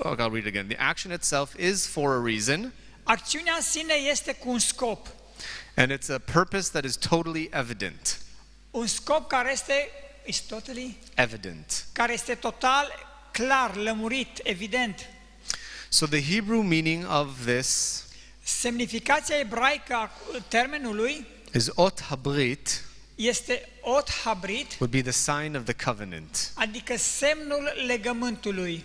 I'll read it again. The action itself is for a reason, Acțiunea în sine este cu un scop. and it's a purpose that is totally evident. Un scop care este Evident. care este total clar, lămurit, evident. So the Hebrew meaning of this Semnificația ebraică a termenului is ot habrit, este ot habrit, would be the sign of the covenant. adică semnul legământului.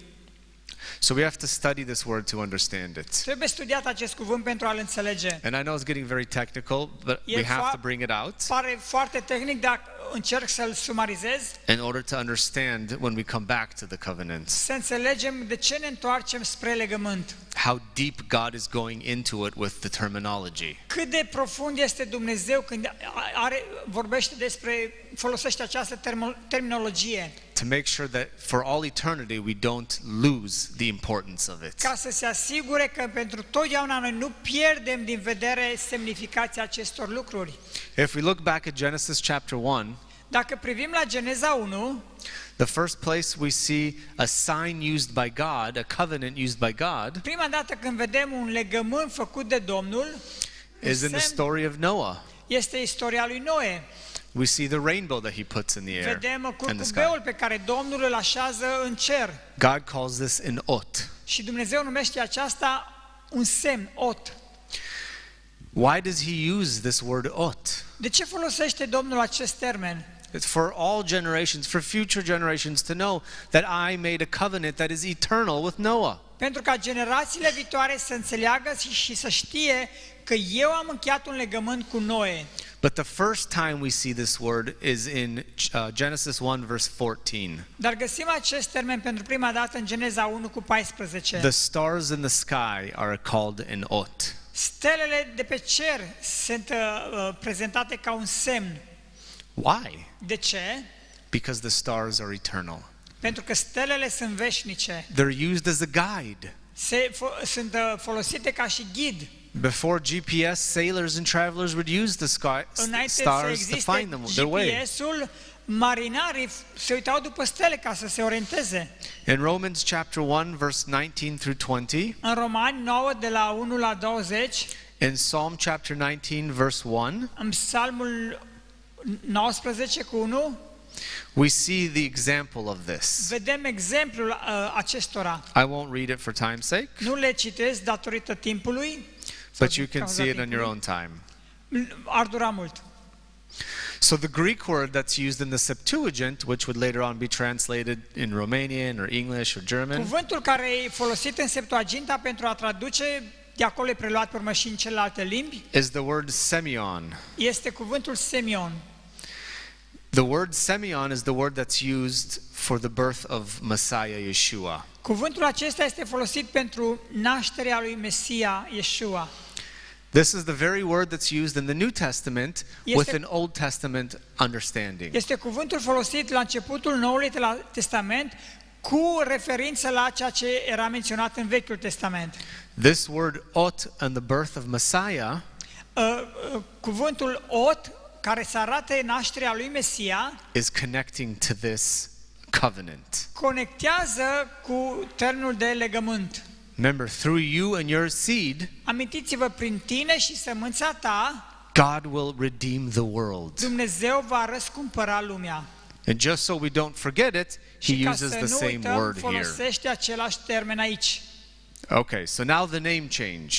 So we have to study this word to understand it. Trebuie studiat acest cuvânt pentru a-l înțelege. And I know it's getting very technical, but we have to bring it out Pare foarte tehnic, dar încerc să-l sumarizez. in order to understand when we come back to the covenant. Să înțelegem de ce ne întoarcem spre legământ. How deep God is going into it with the terminology. Cât de profund este Dumnezeu când folosește această terminologie. To make sure that for all eternity we don't lose the importance of it. Ca să se asigure că pentru totdeauna noi nu pierdem din vedere semnificația acestor lucruri. If we look back at Genesis chapter 1, Dacă privim la Geneza 1, the first place we see a sign used by God, a covenant used by God, prima dată când vedem un legământ făcut de Domnul, is in the story of Noah. este istoria lui Noe. We see the rainbow that he puts in the air Vedem and the curcubeul sky. pe care Domnul îl așează în cer. God calls this an ot. Și Dumnezeu numește aceasta un semn, ot. Why does he use this word ot? De ce folosește Domnul acest termen? It's for all generations, for future generations to know that I made a covenant that is eternal with Noah. Pentru ca generațiile viitoare să înțeleagă și să știe că eu am încheiat un legământ cu Noe. But the first time we see this word is in Genesis 1 verse 14. Dar găsim acest termen pentru prima dată în Geneza 1 cu 14. The stars in the sky are called an ot. Stelele de pe cer sunt prezentate ca un semn. Why? De ce? Because the stars are eternal. Pentru că stelele sunt veșnice. They're used as a guide. Sunt folosite ca și ghid. Before GPS, sailors and travelers would use the stars to find their way. GPS-ul, marinarii se uitau după stele ca să se orienteze. In Romans chapter 1 verse 19 through 20, În Romani 9 de la 1 la 20, in Psalm chapter 19 verse 1, în Psalmul 19 cu 1, we see the example of this. vedem exemplul acestora. I won't read it for time's sake, Nu le citesc datorită timpului, but you can see it on your own time. ar dura mult. So the Greek word that's used in the Septuagint, which would later on be translated in Romanian or English or German, Cuvântul care e folosit în Septuaginta pentru a traduce, de acolo e preluat pe urmă și în celelalte limbi, is the word semeion. este cuvântul semion. The word semeion is the word that's used for the birth of Messiah Yeshua. Cuvântul acesta este folosit pentru nașterea lui Mesia, Yeshua. This is the very word that's used in the New Testament with an Old Testament understanding. Este cuvântul folosit la începutul Noului Testament cu referință la ceea ce era menționat în Vechiul Testament. This word ot and the birth of Messiah Cuvântul ot, care să arate nașterea lui Mesia, is connecting to this covenant. conectează cu termenul de legământ. Remember, through you and your seed, Amintiți-vă, prin tine și sămânța ta, God will redeem the world. Dumnezeu va răscumpăra lumea. And just so we don't forget it, Și he ca uses să the nu same uităm, word here. folosește același termen aici. Okay, so now the name change.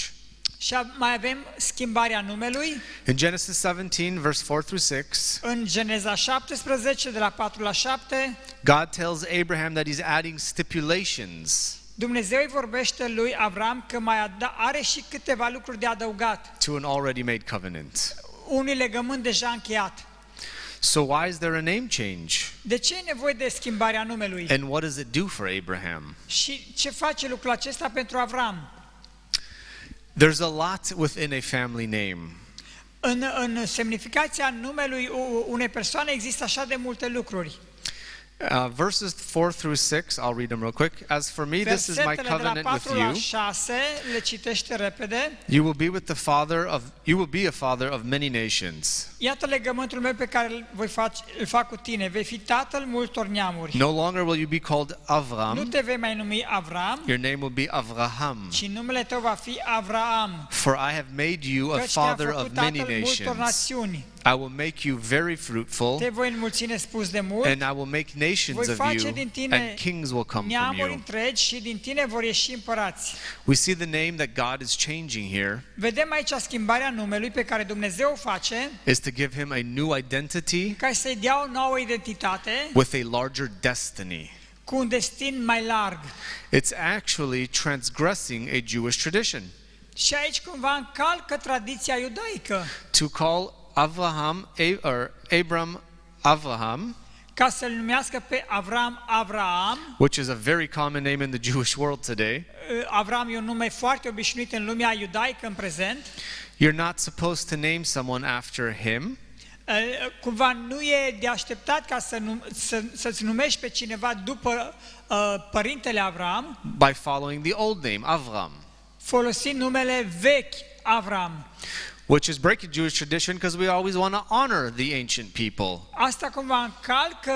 Și mai avem schimbarea numelui. In Genesis 17, verse 4 through 6, În Geneza 17, de la 4 la 7, God tells Abraham that he's adding stipulations Dumnezeu îi vorbește lui Avram că mai are și câteva lucruri de adăugat. to an already made covenant. Un legământ deja încheiat. So why is there a name change? De ce e nevoie de schimbarea numelui? And what does it do for Abraham? Și ce face lucrul acesta pentru Avram? There's a lot within a family name. În semnificația numelui unei persoane există așa de multe lucruri. Verses 4 through 6, I'll read them real quick. As for me, this is my Versetele de la covenant with 4 la you. 6, le citește repede. You will be a father of many nations. Iată legământul meu pe care îl fac cu tine. Vei fi tatăl multor neamuri. No longer will you be called Nu Avram. te vei mai numi Avram, Your name will be Avraham. ci numele tău va fi Avraam. For I have made you a Căci te-am father of făcut many tatăl multor nations. națiuni. I will make you very fruitful, te voi înmulți nespus de mult, and I will make nations voi of face you, din tine and kings will come from neamuri you. întregi și din tine vor ieși împărați. We see the name that God is changing here Vedem aici schimbarea numelui pe care Dumnezeu o face, is to give him a new identity ca să-i dea o nouă identitate with a larger destiny. cu un destin mai larg. It's actually transgressing a Jewish tradition. Și aici cumva încalcă tradiția iudaică, To call Abram Avraham, ca să-l numească pe Avram Avraham. which is a very common name in the Jewish world today. Avram e un nume foarte obișnuit în lumea iudaică în prezent. You're not supposed to name someone after him. Cumva nu e de așteptat ca să-ți numești pe cineva după părintele Avram, By following the old name, Avram, folosind numele vechi Avram. which is breaking Jewish tradition because we always want to honor the ancient people. Asta cumva încalcă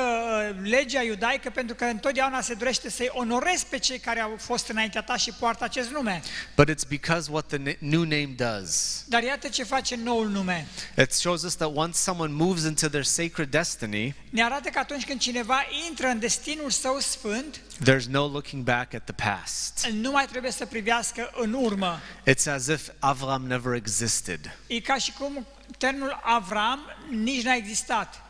legea iudaică pentru că întotdeauna se dorește să-i onorezi pe cei care au fost înaintea ta și poartă acest nume. But it's because what the new name does. Dar iată ce face noul nume. It shows us that once someone moves into their sacred destiny, Ne arată că atunci când cineva intră în destinul său sfânt, there's no looking back at the past. nu mai trebuie să privească în urmă. It's as if Avram never existed. E ca și cum termenul Avram nici n-a existat.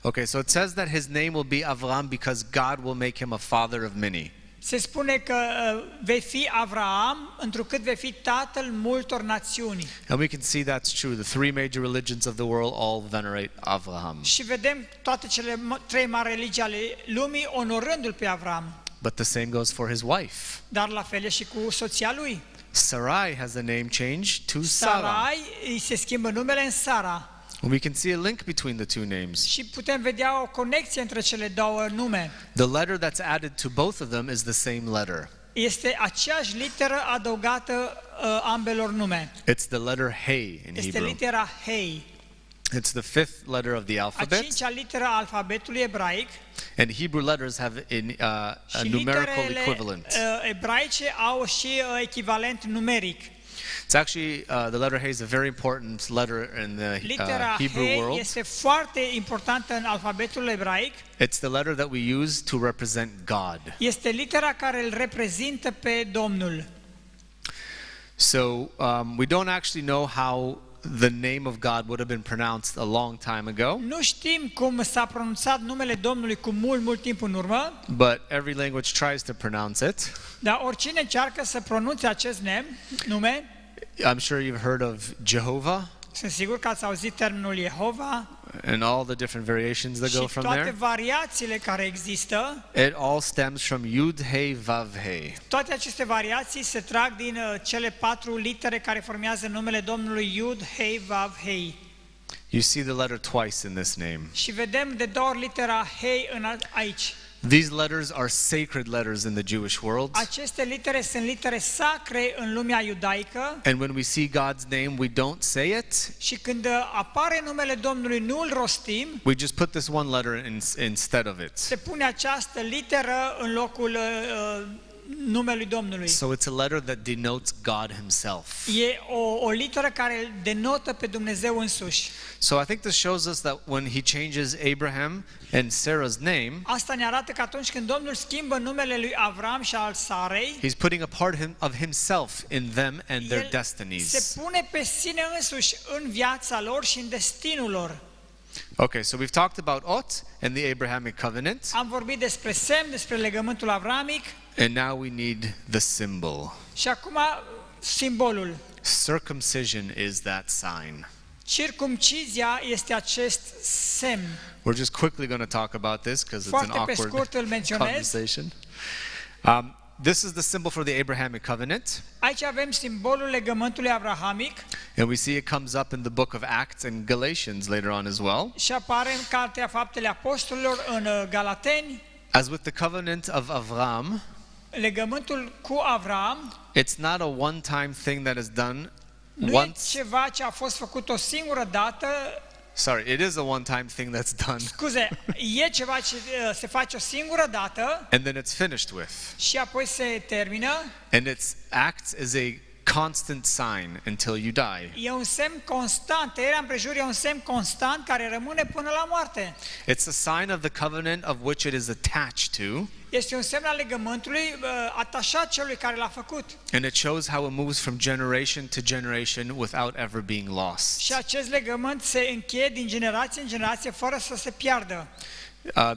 Okay, so it says that his name will be Avram because God will make him a father of many. Se spune că vei fi Avram, întrucât vei fi tatăl multor națiuni. And we can see that's true. The three major religions of the world all venerate Avraham. Și vedem toate cele trei mari religii ale lumii onorându-l pe Avram. But the same goes for his wife. Dar la fel e și cu soția lui. Sarai has a name change to Sarah. Sarai îi se schimbă numele în Sara. We can see a link between the two names. Și putem vedea o conexie între cele două nume. The letter that's added to both of them is the same letter. Este aceeași literă adăugată ambelor nume. It's the letter Hey in Este Hebrew. litera Hei. It's the fifth letter of the A alphabet. cincea literă a alfabetului ebraic. And Hebrew letters have a Și numerical literele equivalent. ebraice au și echivalent numeric. It's actually, the letter Hey is a very important letter in the Litera Hebrew He world. este foarte importantă în alfabetul ebraic. It's the letter that we use to represent God. Este litera care îl reprezintă pe Domnul. So we don't actually know how the name of God would have been pronounced a long time ago, Nu știm cum s-a pronunțat numele Domnului cu mult timp în urmă, but every language tries to pronounce it. dar oricine încearcă să pronunțe acest nume, I'm sure you've heard of Jehovah sunt sigur că ați auzit termenul Jehova and all the different variations that go și from toate there. variațiile care există. It all stems from Yud Hey Vav Hey. Toate aceste variații se trag din cele 4 litere care formează numele Domnului Yud, Hei, Vav, Hei. You see the letter twice in this name. Și vedem de 2 ori litera Hei aici. These letters are sacred letters in the Jewish world. Aceste litere sunt litere sacre în lumea iudaică And when we see God's name, we don't say it. și când apare numele Domnului nu îl rostim, We just put this one letter instead of it. se pune această literă în locul numelui Domnului. So it's a letter that denotes God himself. E o literă care îl denotă pe Dumnezeu însuși. So I think this shows us that when he changes Abraham and Sarah's name, Asta ne arată că atunci când Domnul schimbă numele lui Avram și al Sarei, he's putting a part of himself in them and their El destinies. se pune pe sine însuși în viața lor și în destinul lor. Okay, so we've talked about Ot and the Abrahamic Covenant, Am vorbit despre semn, despre legământul avramic and now we need the symbol. și acum simbolul. Circumcision is that sign. Circumcizia este acest semn. We're just quickly going to talk about this because it's an Foarte pe awkward scurt îl menționez. conversation. This is the symbol for the Abrahamic Covenant, Aici avem simbolul legământului avrahamic and we see it comes up in the book of Acts and Galatians later on as well. și apare în Cartea Faptele Apostolilor în Galateni. As with the covenant of Avram, Legământul cu Avram it's not a one-time thing that is done nu once. e ceva ce a fost făcut o singură dată. Sorry, it is a one-time thing that's done, Scuze, e ceva ce se face o singură dată and then it's finished with. și apoi se termină And it acts as a constant sign until you die. E un semn constant, tăierea împrejur e un semn constant care rămâne până la moarte. It's a sign of the covenant of which it is attached to. Este un semn al legământului atașat celui care l-a făcut. And it shows how it moves from generation to generation without ever being lost. Și acest legământ se încheie din generație în generație fără să se piardă.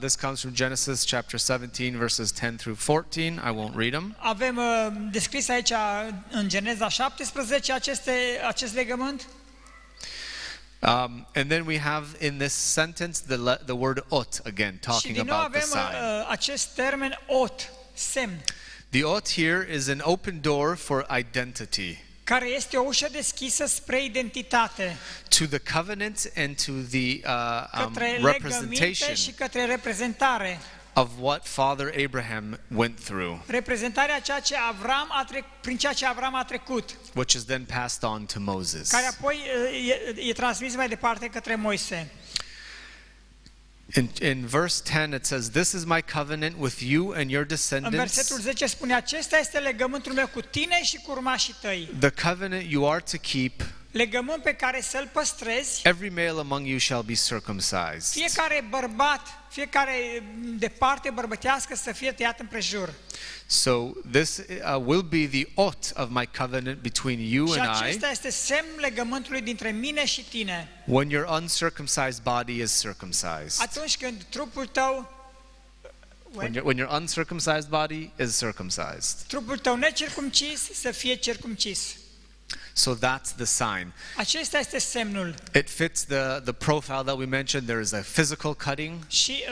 This comes from Genesis chapter 17 verses 10 through 14. I won't read them. Avem descris aici în Geneza 17 acest legământ. And then we have in this sentence the word ot again, Și talking din nou about the avem sign. acest termen ot, semn, The ot here is an open door for identity, care este o ușă deschisă spre identitate, to the covenant and to the către legăminte representation și către reprezentare. of what Father Abraham went through, Reprezentarea prin ceea ce Avram a trecut, which is then passed on to Moses. care apoi e transmis mai departe către Moise. In verse 10 it says, "This is my covenant with you and your În descendants, versetul 10 spune, acesta este legământul meu cu tine și cu urmașii tăi. the covenant you are to keep. Legământ pe care să-l păstrezi, Every male among you shall be circumcised." fiecare bărbat, fiecare de parte bărbătească să fie tăiat împrejur. So this will be the ot of my covenant between you Și and I acesta este semnul legământului dintre mine și tine. when your uncircumcised body is circumcised. Atunci când trupul tău When your uncircumcised body is circumcised. trupul tău necircumcis să fie circumcis. So that's the sign. Acesta este semnul. It fits the profile that we mentioned. There is a physical cutting, Și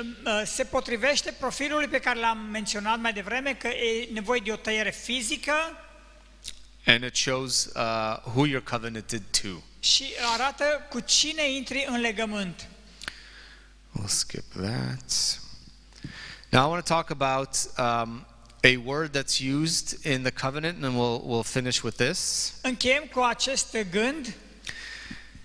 se potrivește profilului pe care l-am menționat mai devreme, că e nevoie de o tăiere fizică and it shows who you're covenanted to. și arată cu cine intri în legământ. We'll skip that. Now I want to talk about a word that's used in the covenant, and we'll finish with this. Încheiem cu acest gând.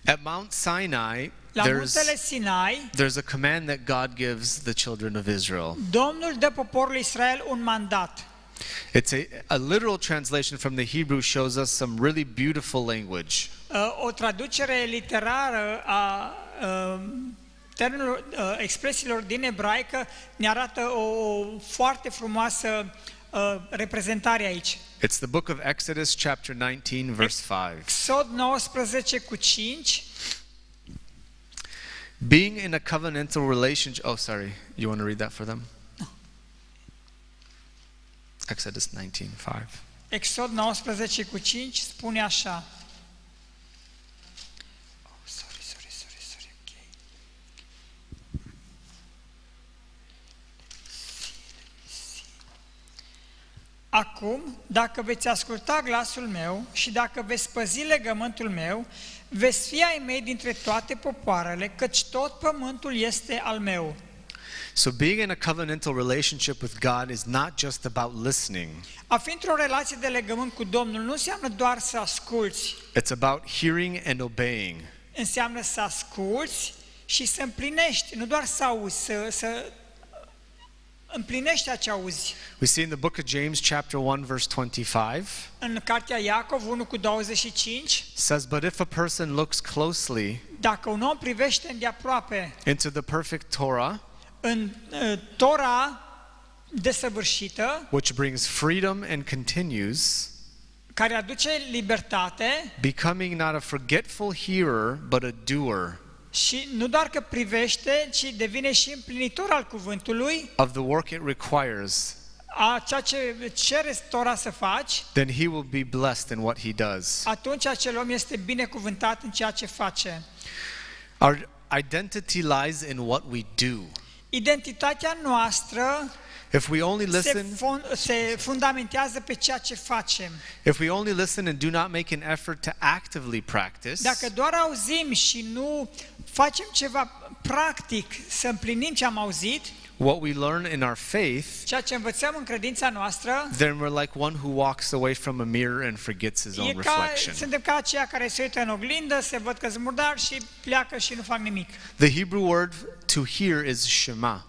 At Mount Sinai, La muntele Sinai, there's a command that God gives the children of Israel. Domnul dă poporului Israel un mandat. It's a literal translation from the Hebrew shows us some really beautiful language. O traducere literară a termenilor, expresiilor din ebraică ne arată o foarte frumoasă reprezentare aici. It's the book of Exodus chapter 19 verse 5. Exod 19 cu 5. Being in a covenantal relationship. Oh, sorry. You want to read that for them? No. Exodus 19:5. Exod 19 cu 5 spune așa. Sorry. Okay. Acum, dacă veți asculta glasul meu și dacă veți păzi legământul meu, veți fi ai mei dintre toate popoarele, căci tot pământul este al meu. So being in a covenantal relationship with God is not just about listening. A fi într-o relație de legământ cu Domnul nu înseamnă doar să asculți, It's about hearing and obeying. înseamnă să asculți și să împlinești, nu doar să auzi, să împlinești ceea ce auzi. We see in the book of James chapter 1 verse 25 În cartea Iacov 1 cu 25, says, "But if a person looks closely dacă un om privește îndeaproape into the perfect Torah, în Tora desăvârșită, which brings freedom and continues, care aduce libertate becoming not a forgetful hearer, but a doer și nu doar că privește, ci devine și împlinitor al cuvântului, of the work it requires, a ceea ce cere Tora să faci, then he will be blessed in what he does." atunci acel om este binecuvântat în ceea ce face. Our identity lies in what we do. Identitatea noastră If we only listen, se fundamentează pe ceea ce facem. if we only listen and do not make an effort to actively practice, Dacă doar auzim și nu facem ceva practic să împlinim ce am auzit, what we learn in our faith, ceea ce învățăm în credința noastră, then we're like one who walks away from a mirror and forgets his own reflection. suntem ca aceia care se uită în oglindă, se văd că sunt murdari și pleacă și nu fac nimic. The Hebrew word to hear is shema.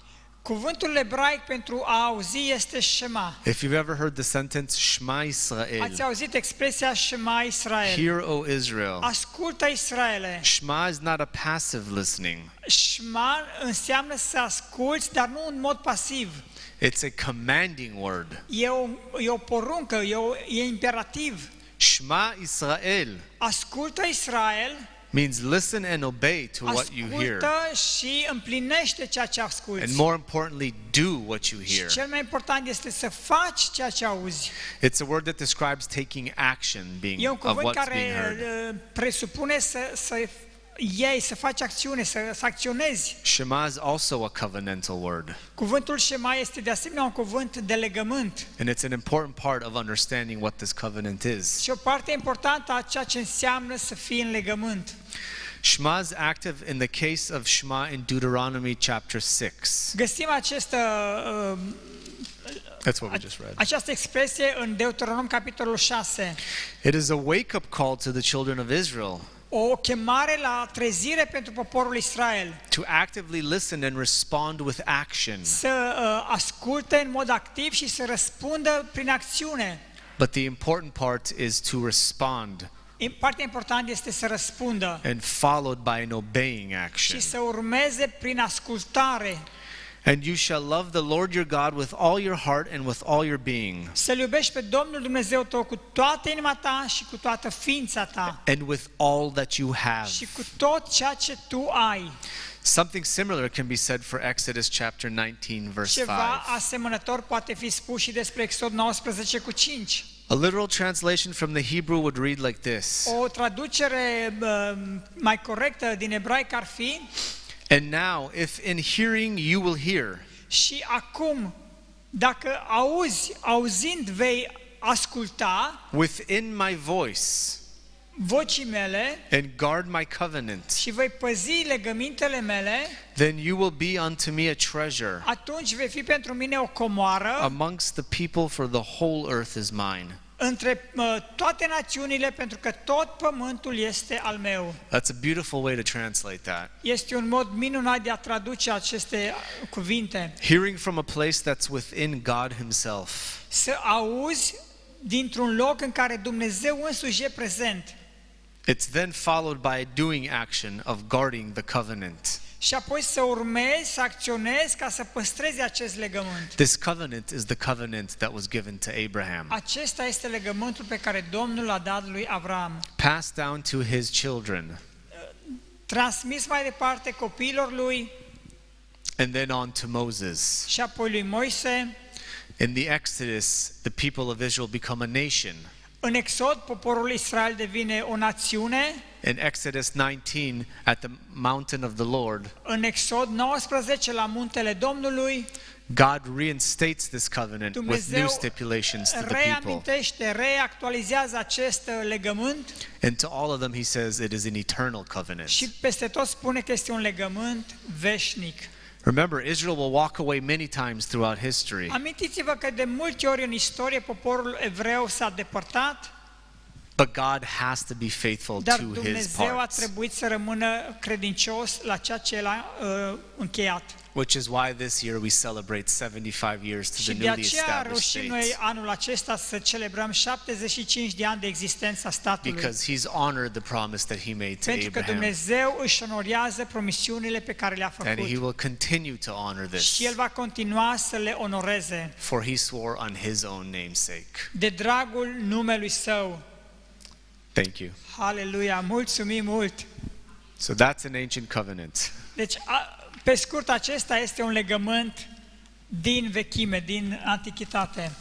Cuvântul ebraic pentru a auzi este Shema. If you've ever heard the sentence Shema Israel, Ați auzit expresia Shema Israel? hear, O Israel. Ascultă, Israele. Shema is not a passive listening. Shema înseamnă să asculți, dar nu în mod pasiv. It's a commanding word. E o poruncă, e imperativ. Shema Israel Ascultă, Israel. means listen and obey to what you hear. Ascultă și împlinește ceea ce asculți. And more importantly, do what you Și hear. cel mai important este să faci ceea ce auzi. It's a word that describes taking action, being E un of cuvânt what's being care heard. presupune să iei, să faci acțiune, să acționezi. Shema is also a covenantal word. Cuvântul Shema este de asemenea un cuvânt de legământ. And it's an important part of understanding what this covenant is. Și o parte importantă a ceea ce înseamnă să fii în legământ. Shema is active in the case of Shema in Deuteronomy chapter 6. Găsim That's what we just read. această expresie în Deuteronom capitolul 6. It is a wake-up call to the children of Israel O chemare la trezire pentru poporul Israel. to actively listen and respond with action. Să asculte în mod activ și să răspundă prin acțiune. But the important part is to respond Partea importantă este să răspundă and followed by an obeying action. și să urmeze prin ascultare. And you shall love the Lord your God with all your heart and with all your being, Să-L iubești pe Domnul Dumnezeu tău cu toată inima ta și cu toată ființa ta and with all that you have. și cu tot ceea ce tu ai. Something similar can be said for Exodus chapter 19 verse 5. Ceva asemănător poate fi spus și despre Exod 19 cu 5. A literal translation from the Hebrew would read like this: O traducere mai corectă din ebraic ar fi: And now, if in hearing you will hear, și acum, dacă auzind vei asculta within my voice, vocii mele and guard my covenant, și vei păzi legămintele mele, then you will be unto me a treasure atunci vei fi pentru mine o comoară amongst the people, for the whole earth is mine. între toate națiunile, pentru că tot pământul este al meu. That's a beautiful way to translate that. Este un mod minunat de a traduce aceste cuvinte. Hearing from a place that's within God himself. Să auzi dintr-un loc în care Dumnezeu însuși e prezent. It's then followed by a doing action of guarding the covenant. Și apoi să urmezi, să acționezi ca să păstrezi acest legământ. This covenant is the covenant that was given to Abraham, Acesta este legământul pe care Domnul l-a dat lui Avram. passed down to his children, Transmis mai departe copiilor lui and then on to Moses. și apoi lui Moise. In the Exodus, the people of Israel become a nation. În Exod, poporul Israel devine o națiune. In Exodus 19, at the mountain of the Lord, În Exod 19, la muntele Domnului, God reinstates this covenant with new Dumnezeu stipulations to the people. reamintește, reactualizează acest legământ And to all of them he says it is an eternal covenant. și peste tot spune că este un legământ veșnic. Remember, Israel will walk away many times throughout history. Amintiți-vă că de multe ori în istorie poporul evreu s-a depărtat, But God has to be faithful dar to his Dumnezeu a parts, trebuit să rămână credincios la ceea ce El a încheiat. which is why this year we celebrate 75 years to the Și de newly aceea established reușim noi states, anul acesta să celebrăm 75 de ani de existență a statului. because he's honored the promise that he made to Pentru că Abraham, Dumnezeu își onorează promisiunile pe care le-a and he făcut. will continue to honor this, Și El va continua să le onoreze for he swore on his own name's sake. de dragul numelui Său. Thank you. Haleluia! Mulțumim mult! So that's an ancient covenant. Deci, pe scurt, acesta este un legământ din vechime, din antichitate.